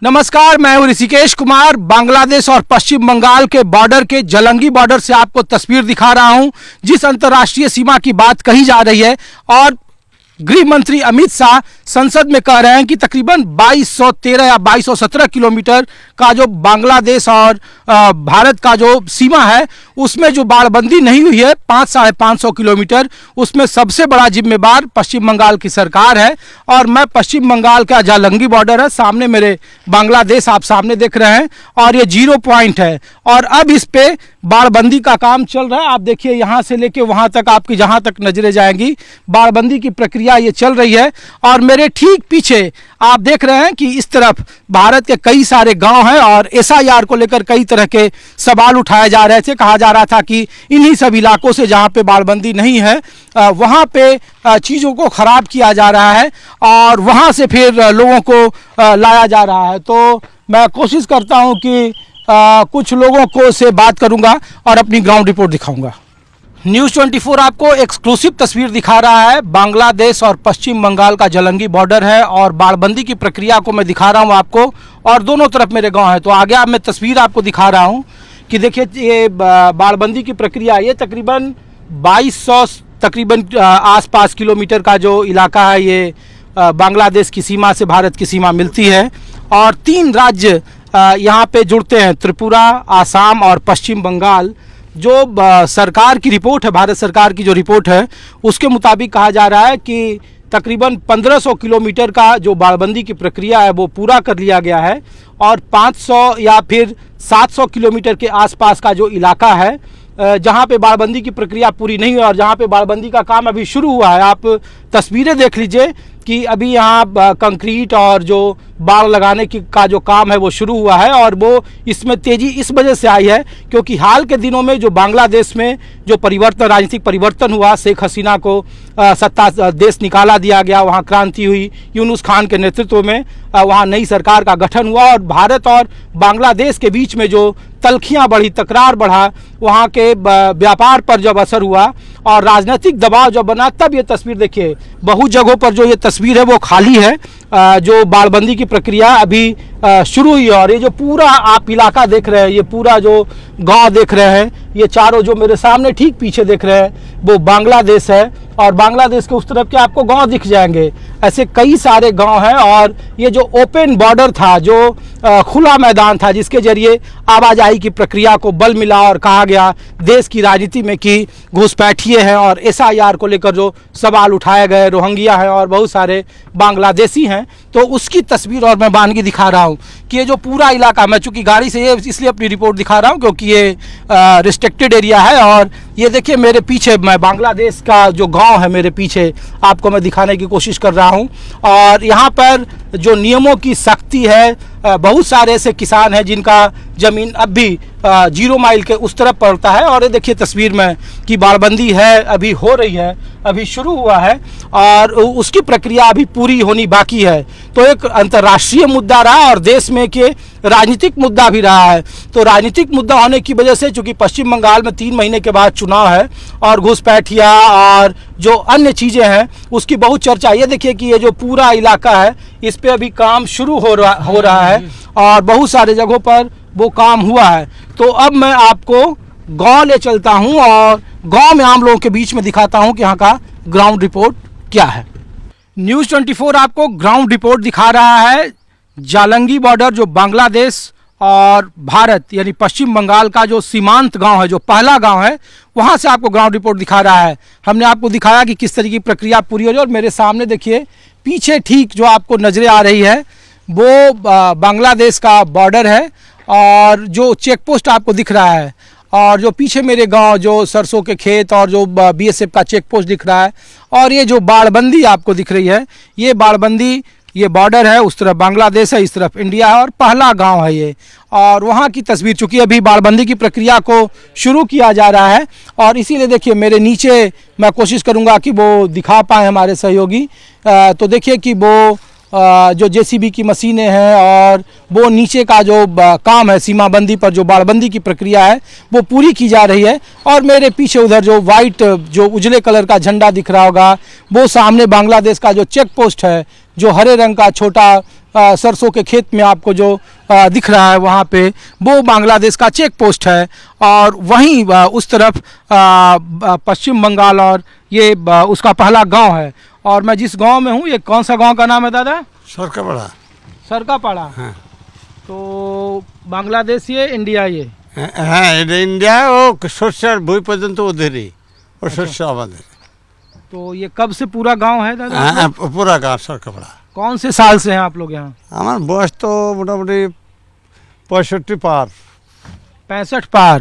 नमस्कार, मैं हूं ऋषिकेश कुमार। बांग्लादेश और पश्चिम बंगाल के बॉर्डर के जलंगी बॉर्डर से आपको तस्वीर दिखा रहा हूं, जिस अंतर्राष्ट्रीय सीमा की बात कही जा रही है। और गृह मंत्री अमित शाह संसद में कह रहे हैं कि तकरीबन 2213 या 2217 किलोमीटर का जो बांग्लादेश और भारत का जो सीमा है उसमें जो बाड़बंदी नहीं हुई है 500-550 किलोमीटर, उसमें सबसे बड़ा जिम्मेदार पश्चिम बंगाल की सरकार है। और मैं पश्चिम बंगाल का जालंगी बॉर्डर है, सामने मेरे बांग्लादेश आप सामने देख रहे हैं और ये 0 पॉइंट है। और अब इस पे बाड़बंदी का काम चल रहा है। आप देखिए यहाँ से लेके वहाँ तक आपकी जहाँ तक नजरें जाएंगी बाड़बंदी की प्रक्रिया ये चल रही है। और मेरे ठीक पीछे आप देख रहे हैं कि इस तरफ भारत के कई सारे गांव हैं और एसआईआर को लेकर कई तरह के सवाल उठाए जा रहे थे। कहा जा रहा था कि इन्हीं सब इलाकों से जहां पे बाड़बंदी नहीं है वहां पे चीज़ों को ख़राब किया जा रहा है और वहां से फिर लोगों को लाया जा रहा है। तो मैं कोशिश करता हूं कि कुछ लोगों को से बात करूंगा और अपनी ग्राउंड रिपोर्ट दिखाऊंगा। न्यूज़ 24 आपको एक्सक्लूसिव तस्वीर दिखा रहा है। बांग्लादेश और पश्चिम बंगाल का जलंगी बॉर्डर है और बाड़बंदी की प्रक्रिया को मैं दिखा रहा हूं आपको, और दोनों तरफ मेरे गांव है। तो आगे अब मैं तस्वीर आपको दिखा रहा हूं कि देखिए ये बाड़बंदी की प्रक्रिया, ये तकरीबन 2200 तकरीबन आसपास किलोमीटर का जो इलाका है ये बांग्लादेश की सीमा से भारत की सीमा मिलती है। और 3 राज्य यहाँ पे जुड़ते हैं, त्रिपुरा, आसाम और पश्चिम बंगाल। जो सरकार की रिपोर्ट है, भारत सरकार की जो रिपोर्ट है उसके मुताबिक कहा जा रहा है कि तकरीबन 1500 किलोमीटर का जो बाड़बंदी की प्रक्रिया है वो पूरा कर लिया गया है। और 500 या फिर 700 किलोमीटर के आसपास का जो इलाका है जहाँ पे बाड़बंदी की प्रक्रिया पूरी नहीं हुई और जहाँ पे बाड़बंदी का काम अभी शुरू हुआ है। आप तस्वीरें देख लीजिए कि अभी यहाँ कंक्रीट और जो बाड़ लगाने की का जो काम है वो शुरू हुआ है। और वो इसमें तेज़ी इस वजह से आई है क्योंकि हाल के दिनों में जो बांग्लादेश में जो परिवर्तन, राजनीतिक परिवर्तन हुआ, शेख हसीना को सत्ता देश निकाला दिया गया, वहाँ क्रांति हुई, यूनुस खान के नेतृत्व में वहाँ नई सरकार का गठन हुआ और भारत और बांग्लादेश के बीच में जो तल्खियाँ बढ़ी, तकरार बढ़ा, वहाँ के व्यापार पर जब असर हुआ और राजनीतिक दबाव जब बना, तब ये तस्वीर देखिए। बहु जगहों पर जो ये तस्वीर है वो खाली है, जो बाड़बंदी की प्रक्रिया अभी शुरू हुई है। और ये जो पूरा आप इलाका देख रहे हैं, ये पूरा जो गांव देख रहे हैं, ये चारों जो मेरे सामने ठीक पीछे देख रहे हैं वो बांग्लादेश है। और बांग्लादेश के उस तरफ के आपको गांव दिख जाएंगे, ऐसे कई सारे गांव हैं। और ये जो ओपन बॉर्डर था, जो खुला मैदान था, जिसके जरिए आवाजाही की प्रक्रिया को बल मिला और कहा गया देश की राजनीति में कि घुसपैठिए हैं और एसआईआर को लेकर जो सवाल उठाए गए, रोहिंग्या हैं और बहुत सारे बांग्लादेशी हैं, तो उसकी तस्वीर और मैं बानगी दिखा रहा हूं कि ये जो पूरा इलाका, मैं चूंकि गाड़ी से ये इसलिए अपनी रिपोर्ट दिखा रहा हूं क्योंकि ये रिस्ट्रिक्टेड एरिया है। और ये देखिए मेरे पीछे, मैं बांग्लादेश का जो गांव है मेरे पीछे आपको मैं दिखाने की कोशिश कर रहा हूं। और यहाँ पर जो नियमों की सख्ती है, बहुत सारे ऐसे किसान हैं जिनका ज़मीन अब भी 0 माइल के उस तरफ पड़ता है। और ये देखिए तस्वीर में कि बाड़बंदी है, अभी हो रही है, अभी शुरू हुआ है और उसकी प्रक्रिया अभी पूरी होनी बाकी है। तो एक अंतर्राष्ट्रीय मुद्दा रहा और देश में के राजनीतिक मुद्दा भी रहा है। तो राजनीतिक मुद्दा होने की वजह से, चूँकि पश्चिम बंगाल में 3 महीने के बाद चुनाव है और घुसपैठिया और जो अन्य चीज़ें हैं उसकी बहुत चर्चा। ये देखिए कि ये जो पूरा इलाका है इस पे अभी काम शुरू हो रहा है और बहुत सारे जगहों पर वो काम हुआ है। तो अब मैं आपको गांव ले चलता हूं और गांव में आम लोगों के बीच में दिखाता हूं कि यहाँ का ग्राउंड रिपोर्ट क्या है। न्यूज़ 24 आपको ग्राउंड रिपोर्ट दिखा रहा है। जालंगी बॉर्डर जो बांग्लादेश और भारत यानी पश्चिम बंगाल का जो सीमांत गांव है, जो पहला गांव है, वहां से आपको ग्राउंड रिपोर्ट दिखा रहा है। हमने आपको दिखाया कि किस तरीके की प्रक्रिया पूरी हो रही है। और मेरे सामने देखिए पीछे ठीक जो आपको नजरें आ रही है वो बांग्लादेश का बॉर्डर है और जो चेक पोस्ट आपको दिख रहा है, और जो पीछे मेरे गांव जो सरसों के खेत और जो बीएसएफ का चेक पोस्ट दिख रहा है, और ये जो बाड़बंदी आपको दिख रही है, ये बाड़बंदी, ये बॉर्डर है, उस तरफ बांग्लादेश है, इस तरफ इंडिया है और पहला गांव है ये। और वहाँ की तस्वीर, चूँकि अभी बाड़बंदी की प्रक्रिया को शुरू किया जा रहा है और इसीलिए देखिए मेरे नीचे, मैं कोशिश करूँगा कि वो दिखा पाए हमारे सहयोगी। तो देखिए कि वो जो जेसीबी की मशीनें हैं और वो नीचे का जो काम है सीमाबंदी पर, जो बाड़बंदी की प्रक्रिया है वो पूरी की जा रही है। और मेरे पीछे उधर जो वाइट, जो उजले कलर का झंडा दिख रहा होगा, वो सामने बांग्लादेश का जो चेक पोस्ट है, जो हरे रंग का छोटा सरसों के खेत में आपको जो दिख रहा है वहाँ पे वो बांग्लादेश का चेक पोस्ट है, और वहीं उस तरफ पश्चिम बंगाल और ये उसका पहला गांव है। और मैं जिस गांव में हूँ, ये कौन सा गांव का नाम है दादा? सरकापाड़ा। सरकापाड़ा। हाँ। तो बांग्लादेश ये, इंडिया ये? হ্যাঁ এটা ইন্ডিয়া ও শস্যের বই পর্যন্ত ওদেরই ও শস্য আমাদের। तो ये कब से पूरा गांव है दादा? হ্যাঁ পুরা গাঁ সরকাপাড়া। कौन से साल से हैं आप लोग यहाँ? আমার বয়স তো মোটামুটি 65 পার। 65 पार,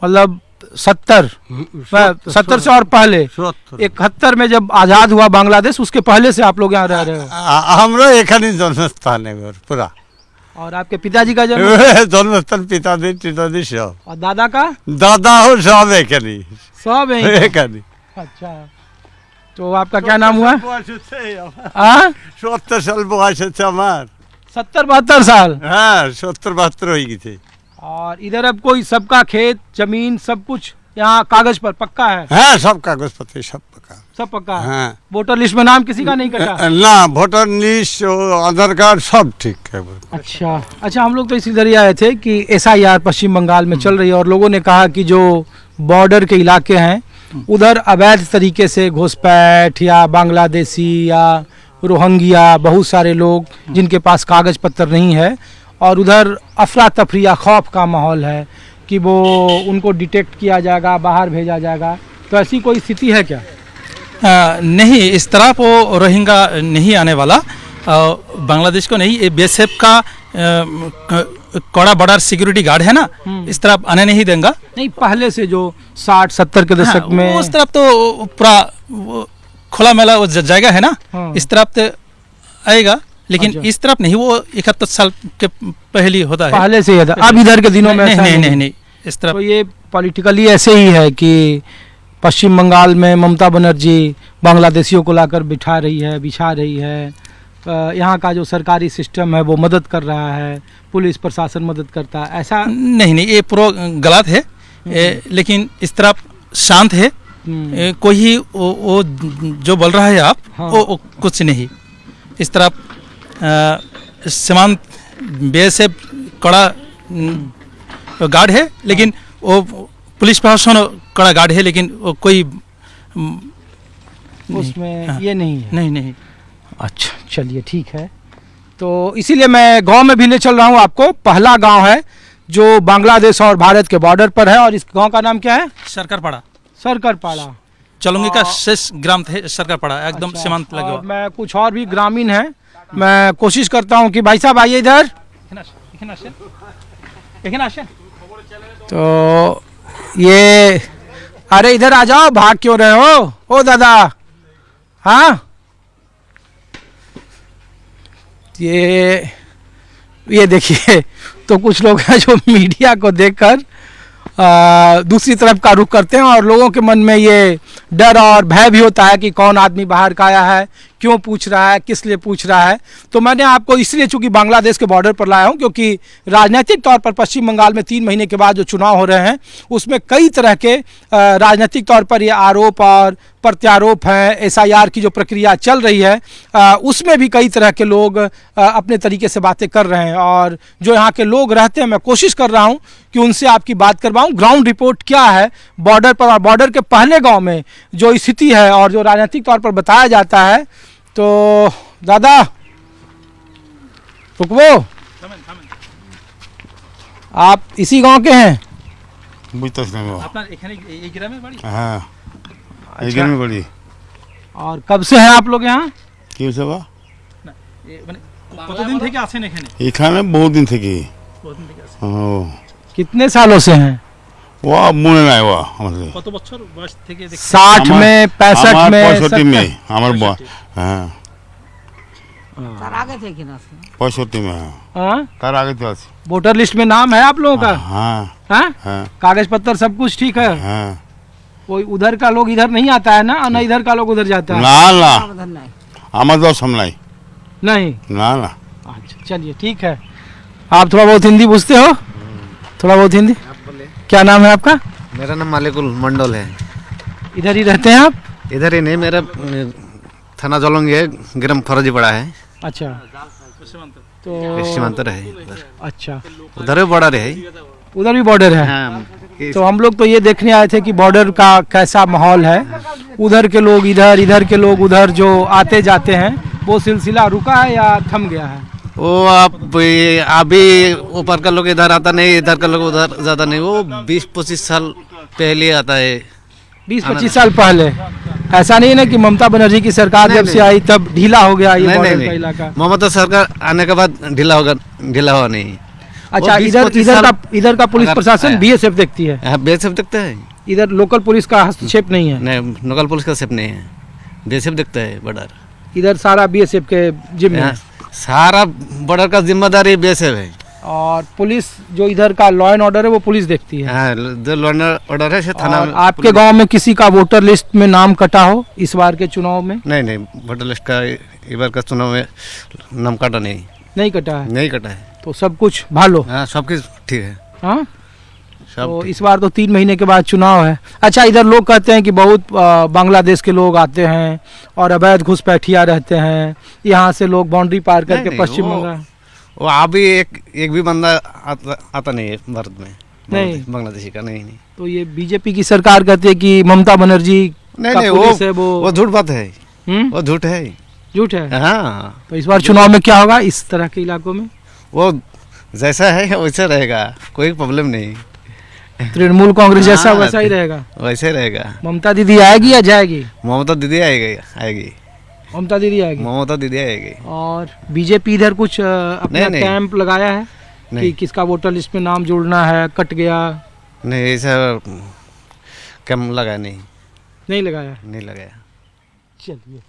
मतलब 70 से और पहले 71 में जब आज़ाद हुआ बांग्लादेश, उसके पहले से आप लोग यहाँ रह रहे हो? আমরা এখানে জন্মস্থান এবার পুরা। और आपके पिताजी का जन्म? জন্মস্থান পিতাদি সব। और दादा का? দাদাও সব এখানে। सब है এখানে। अच्छा, तो आपका क्या नाम हुआ? বয়স হচ্ছে हाँ, 70 সাল বয়স হচ্ছে আমার। 70-72 साल। हाँ 70-72 হয়ে গেছে। और इधर अब कोई सबका खेत जमीन सब कुछ यहाँ कागज पर पक्का है? हाँ सब कागज पत्र सब पक्का। सब पक्का है? हाँ वोटर लिस्ट में नाम किसी का नहीं कटा? ना वोटर लिस्ट आधार कार्ड सब ठीक है। अच्छा, हम लोग तो इस इधर ही आए थे कि SIR पश्चिम बंगाल में चल रही है, और लोगों ने कहा कि जो बॉर्डर के इलाके हैं उधर अवैध तरीके से घुसपैठ या बांग्लादेशी या रोहिंग्या, बहुत सारे लोग जिनके पास कागज पत्र नहीं है, और उधर अफरा तफरी या खौफ का माहौल है कि वो उनको डिटेक्ट किया जाएगा, बाहर भेजा जाएगा। तो ऐसी कोई स्थिति है क्या? नहीं, इस तरफ वो रोहिंग्या नहीं आने वाला, बांग्लादेश को नहीं। ये BSF का कड़ा बॉर्डर सिक्योरिटी गार्ड है ना, इस तरफ आने नहीं देंगे। नहीं, पहले से जो 60-70 के दशक में उस तरफ तो पूरा खुला मेला वो जगह है ना, इस तरफ तो आएगा, लेकिन अच्छा। इस तरफ नहीं। वो 71 साल के पहले होता है, पहले से ही था। अब इधर के दिनों में ऐसा नहीं इस तरफ। तो ये पॉलिटिकली ऐसे ही है कि पश्चिम बंगाल में ममता बनर्जी बांग्लादेशियों को लाकर बिठा रही है। यहाँ का जो सरकारी सिस्टम है वो मदद कर रहा है, पुलिस प्रशासन मदद करता है, ऐसा नहीं, ये पूरा गलत है। लेकिन इस तरफ शांत है। कोई वो जो बोल रहा है आप, हाँ। वो कुछ नहीं। इस तरफ सीमांत BSF कड़ा गार्ड है, लेकिन वो पुलिस प्रशासन कड़ा गार्ड है, लेकिन वो कोई उसमें हाँ। ये नहीं है। नहीं। अच्छा, चलिए ठीक है। तो इसीलिए मैं गांव में भी ले चल रहा हूँ आपको। पहला गांव है जो बांग्लादेश और भारत के बॉर्डर पर है, और इस गांव का नाम क्या है? सरकारपाड़ा। सरकारपाड़ा चलुंगी का शेष ग्राम थे सरकारपाड़ा, एकदम अच्छा, सीमांत लगे और हुआ। मैं कुछ और भी ग्रामीण हैं, मैं कोशिश करता हूँ कि भाई साहब आइए इधर। तो ये, अरे इधर आ जाओ, भाग क्यों रहे हो? ओ दादा, हाँ ये देखिए, तो कुछ लोग हैं जो मीडिया को देखकर दूसरी तरफ का रुख करते हैं, और लोगों के मन में ये डर और भय भी होता है कि कौन आदमी बाहर का आया है, क्यों पूछ रहा है, किस लिए पूछ रहा है। तो मैंने आपको इसलिए चूंकि बांग्लादेश के बॉर्डर पर लाया हूं, क्योंकि राजनीतिक तौर पर पश्चिम बंगाल में 3 महीने के बाद जो चुनाव हो रहे हैं उसमें कई तरह के राजनीतिक तौर पर ये आरोप और प्रत्यारोप हैं। SIR की जो प्रक्रिया चल रही है उसमें भी कई तरह के लोग अपने तरीके से बातें कर रहे हैं, और जो यहाँ के लोग रहते हैं मैं कोशिश कर रहा हूँ कि उनसे आपकी बात करवाऊँ। ग्राउंड रिपोर्ट क्या है बॉर्डर पर, और बॉर्डर के पहले गाँव में जो स्थिति है और जो राजनीतिक तौर पर बताया जाता है। तो दादा रुकवो, आप इसी गांव के हैं? हाँ এখানে বাড়ি। और कब से हैं आप लोग यहाँ? কি হয়েছে বা? কতদিন থেকে আছেন এখানে? এখানে বহুদিন থেকে। ও कितने सालों से हैं? ও মনে নাই ও আমাদের। কত বছর বয়স থেকে? 60 में, 65 में, 65 में আমার হ্যাঁ তার আগে থেকে না 65 में। हाँ? তার আগে তো আছে। वोटर लिस्ट में नाम है आप लोगों का? हाँ हाँ? हाँ कागज पत्र सब कुछ ठीक है? हाँ। कोई उधर का लोग इधर नहीं आता है ना, और ना इधर का लोग उधर जाता है? না না সমাধান নাই। আমার দশ সামলাই। नहीं। না না। अच्छा चलिए ठीक है। आप थोड़ा बहुत हिंदी पूछते हो? थोड़ा बहुत हिंदी? क्या नाम है आपका? मेरा नाम मालिकुल मंडल है। इधर ही रहते हैं आप? इधर ही नहीं, मेरा थाना जलंगी है, ग्राम फरजीपड़ा है। अच्छा, तो सीमांतर है उधर। अच्छा, उधर भी बॉर्डर है। उधर भी बॉर्डर है। हाँ, तो हम लोग तो ये देखने आए थे कि बॉर्डर का कैसा माहौल है, उधर के लोग इधर, इधर के लोग उधर जो आते जाते हैं, वो सिलसिला रुका है या थम गया है? वो आप अभी ऊपर का लोग इधर आता नहीं, इधर का लोग उधर ज़्यादा नहीं। वो 20-25 साल पहले आता है। 20-25 साल पहले। ऐसा नहीं है ना कि ममता बनर्जी की सरकार नहीं, जब से नहीं। आई तब ढीला हो गया ये नहीं बॉर्डर नहीं का इलाका? नहीं, ममता सरकार आने के बाद ढीला हुआ नहीं। अच्छा, वो इधर 20-25 इधर साल का इधर का पुलिस अगर प्रशासन आया। बीएसएफ देखती है, हाँ, बीएसएफ देखता है। इधर लोकल पुलिस का हस्तक्षेप नहीं है, नहीं, लोकल पुलिस का सेफ नहीं है, बीएसएफ देखता है बॉर्डर। इधर सारा बीएसएफ के जिम्मे यहाँ है। सारा बॉर्डर का जिम्मेदारी बीएसएफ है। और पुलिस जो इधर का लॉ एंड ऑर्डर है वो पुलिस देखती है। हाँ, जो लॉ एंड ऑर्डर है से थाना और में आपके पुलिस- गांव में किसी का वोटर लिस्ट में नाम कटा हो इस बार के चुनाव में? नहीं, वोटर लिस्ट का इस बार का चुनाव में नाम काटा नहीं कटा है, नहीं कटा है। तो सब कुछ भालो। हाँ, सब कुछ ठीक है, हाँ, सब तो ठीक। इस बार तो 3 महीने के बाद चुनाव है। अच्छा, इधर लोग कहते हैं कि बहुत बांग्लादेश के लोग आते हैं और अवैध घुसपैठिया रहते हैं, यहाँ से लोग बाउंड्री पार करके नहीं, पश्चिम वो- बंगाल। वो अभी एक भी बंदा आता नहीं है भारत में, नहीं। बांग्लादेशी का नहीं। तो ये बीजेपी की सरकार कहती है कि ममता बनर्जी नहीं का नहीं, पुलिस है वो झूठ बात है, वो झूठ है। झूठ है। हाँ, तो इस बार चुनाव में क्या होगा इस तरह के इलाकों में? वो जैसा है वैसा रहेगा, कोई प्रॉब्लम नहीं। तृणमूल कांग्रेस जैसा हाँ, वैसा ही रहेगा। वैसे रहेगा। ममता दीदी आएगी या जाएगी? ममता दीदी आएगी। ममता दीदी आएगी। ममता दीदी आएगी। और बीजेपी इधर कुछ अपना नहीं। कैंप लगाया है कि नहीं। किसका वोटर लिस्ट में नाम जोड़ना है, कट गया? नहीं, ऐसा कम लगा नहीं लगाया। नहीं लगाया। चलिए,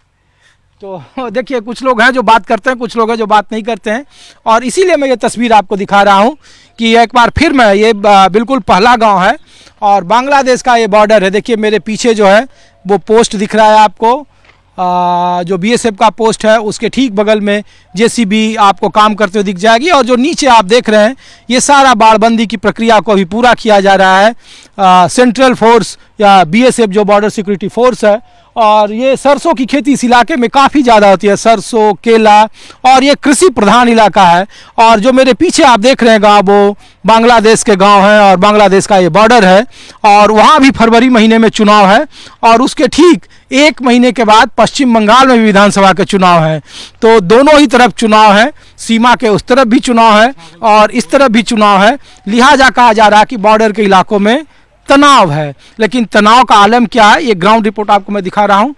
तो देखिए, कुछ लोग हैं जो बात करते हैं, कुछ लोग हैं जो बात नहीं करते हैं, और इसीलिए मैं ये तस्वीर आपको दिखा रहा हूँ कि एक बार फिर मैं ये बिल्कुल पहला गांव है और बांग्लादेश का ये बॉर्डर है। देखिए मेरे पीछे जो है वो पोस्ट दिख रहा है आपको, जो बीएसएफ का पोस्ट है उसके ठीक बगल में जेसीबी आपको काम करते हुए दिख जाएगी। और जो नीचे आप देख रहे हैं ये सारा बाड़बंदी की प्रक्रिया को अभी पूरा किया जा रहा है। सेंट्रल फोर्स या बीएसएफ जो बॉर्डर सिक्योरिटी फोर्स है, और ये सरसों की खेती इस इलाके में काफ़ी ज़्यादा होती है, सरसों, केला, और ये कृषि प्रधान इलाका है। और जो मेरे पीछे आप देख रहे हैं गाँव, वो बांग्लादेश के गांव हैं और बांग्लादेश का ये बॉर्डर है। और वहाँ भी फरवरी महीने में चुनाव है और उसके ठीक 1 महीने के बाद पश्चिम बंगाल में भी विधानसभा के चुनाव है। तो दोनों ही तरफ चुनाव है, सीमा के उस तरफ भी चुनाव है और इस तरफ भी चुनाव है। लिहाजा कहा जा रहा है कि बॉर्डर के इलाकों में तनाव है। लेकिन तनाव का आलम क्या है, ये ग्राउंड रिपोर्ट आपको मैं दिखा रहा हूँ।